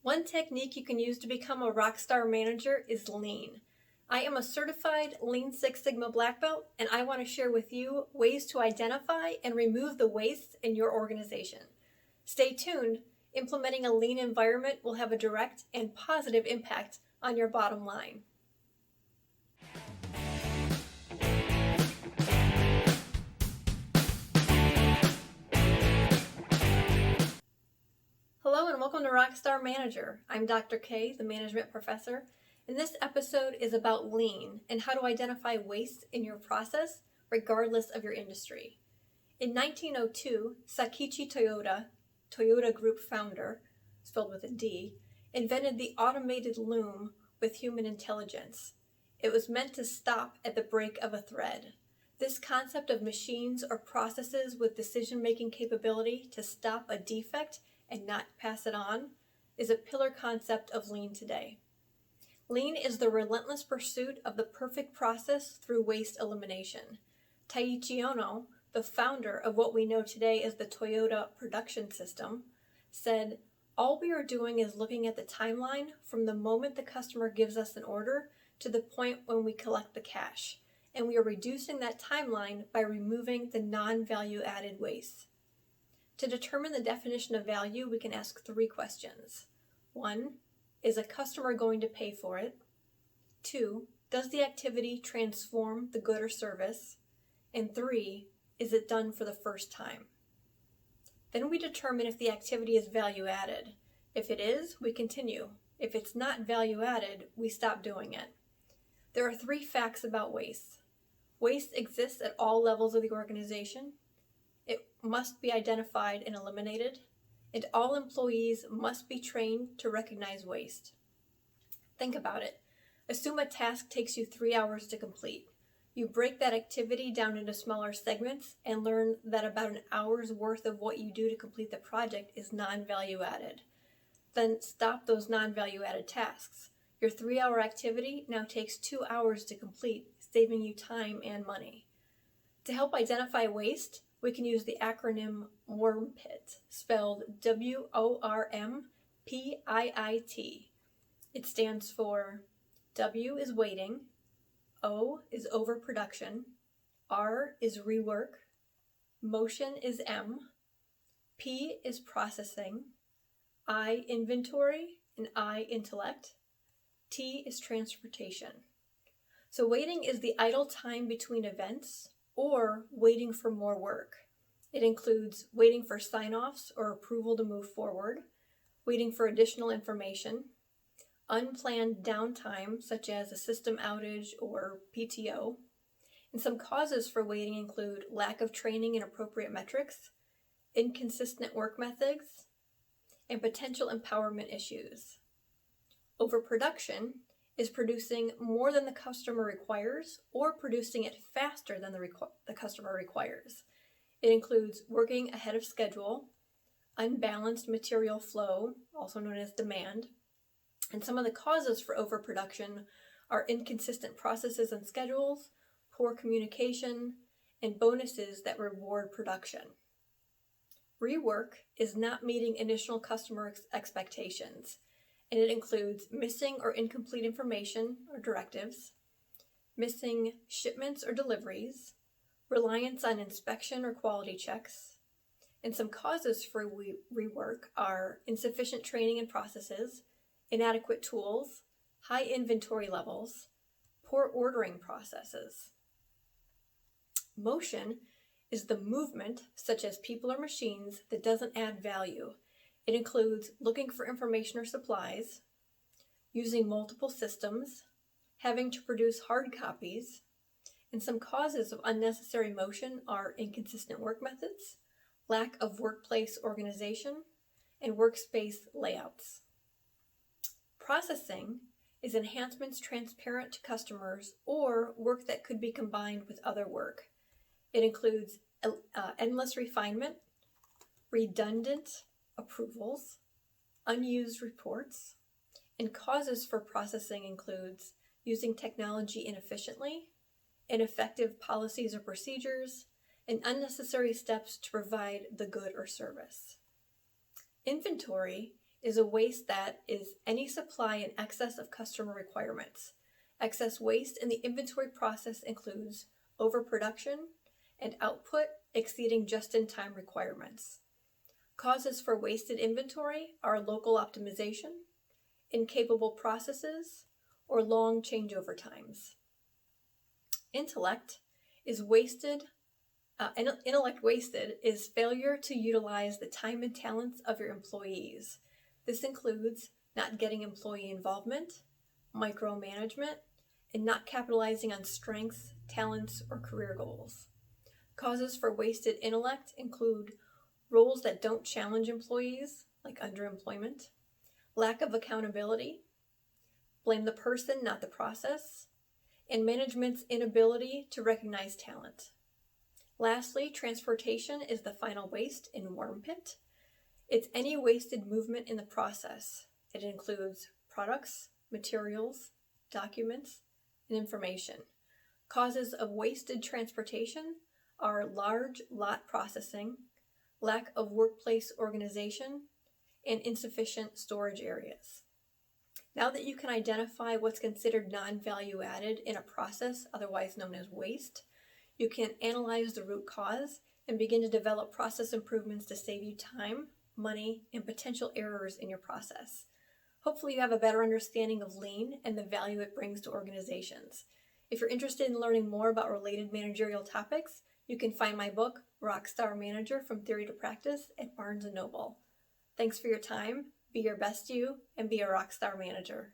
One technique you can use to become a Rockstar Manager is Lean. I am a certified Lean Six Sigma Black Belt, and I want to share with you ways to identify and remove the waste in your organization. Stay tuned. Implementing a lean environment will have a direct and positive impact on your bottom line. Hello and welcome to Rockstar Manager. I'm Dr. K, the management professor, and this episode is about lean and how to identify waste in your process regardless of your industry. In 1902, Sakichi Toyoda, Toyota Group founder, spelled with a D, invented the automated loom with human intelligence. It was meant to stop at the break of a thread. This concept of machines or processes with decision-making capability to stop a defect and not pass it on is a pillar concept of lean today. Lean is the relentless pursuit of the perfect process through waste elimination. Taiichi Ohno, the founder of what we know today as the Toyota production system, said, "All we are doing is looking at the timeline from the moment the customer gives us an order to the point when we collect the cash, and we are reducing that timeline by removing the non-value added waste." To determine the definition of value, we can ask three questions. 1, is a customer going to pay for it? 2, does the activity transform the good or service? And 3, is it done for the first time? Then we determine if the activity is value added. If it is, we continue. If it's not value added, we stop doing it. There are 3 facts about waste. Waste exists at all levels of the organization. It must be identified and eliminated, and all employees must be trained to recognize waste. Think about it. Assume a task takes you 3 hours to complete. You break that activity down into smaller segments and learn that about an hour's worth of what you do to complete the project is non-value added. Then stop those non-value added tasks. Your 3-hour activity now takes 2 hours to complete, saving you time and money. To help identify waste, we can use the acronym WORMPIT, spelled WORMPIIT. It stands for W is waiting, O is overproduction, R is rework, motion is M, P is processing, I inventory, and I intellect, T is transportation. So waiting is the idle time between events or waiting for more work. It includes waiting for sign-offs or approval to move forward, waiting for additional information, unplanned downtime such as a system outage or PTO. And some causes for waiting include lack of training in appropriate metrics, inconsistent work methods, and potential empowerment issues. Overproduction is producing more than the customer requires or producing it faster than the customer requires. It includes working ahead of schedule, unbalanced material flow, also known as demand, and some of the causes for overproduction are inconsistent processes and schedules, poor communication, and bonuses that reward production. Rework is not meeting initial customer expectations, and it includes missing or incomplete information or directives, missing shipments or deliveries, reliance on inspection or quality checks, and some causes for rework are insufficient training and processes, inadequate tools, high inventory levels, poor ordering processes. Motion is the movement, such as people or machines, that doesn't add value. It includes looking for information or supplies, using multiple systems, having to produce hard copies, and some causes of unnecessary motion are inconsistent work methods, lack of workplace organization, and workspace layouts. Processing is enhancements transparent to customers or work that could be combined with other work. It includes endless refinement, redundant approvals, unused reports, and causes for processing includes using technology inefficiently, ineffective policies or procedures, and unnecessary steps to provide the good or service. Inventory is a waste that is any supply in excess of customer requirements. Excess waste in the inventory process includes overproduction and output exceeding just-in-time requirements. Causes for wasted inventory are local optimization, incapable processes, or long changeover times. Intellect wasted is failure to utilize the time and talents of your employees. This includes not getting employee involvement, micromanagement, and not capitalizing on strengths, talents, or career goals. Causes for wasted intellect include roles that don't challenge employees, like underemployment, lack of accountability, blame the person, not the process, and management's inability to recognize talent. Lastly, transportation is the final waste in WORMPIT. It's any wasted movement in the process. It includes products, materials, documents, and information. Causes of wasted transportation are large lot processing, lack of workplace organization, and insufficient storage areas. Now that you can identify what's considered non-value added in a process, otherwise known as waste, you can analyze the root cause and begin to develop process improvements to save you time, money, and potential errors in your process. Hopefully you have a better understanding of Lean and the value it brings to organizations. If you're interested in learning more about related managerial topics, you can find my book, Rockstar Manager, From Theory to Practice, at Barnes & Noble. Thanks for your time. Be your best you, and be a rockstar manager.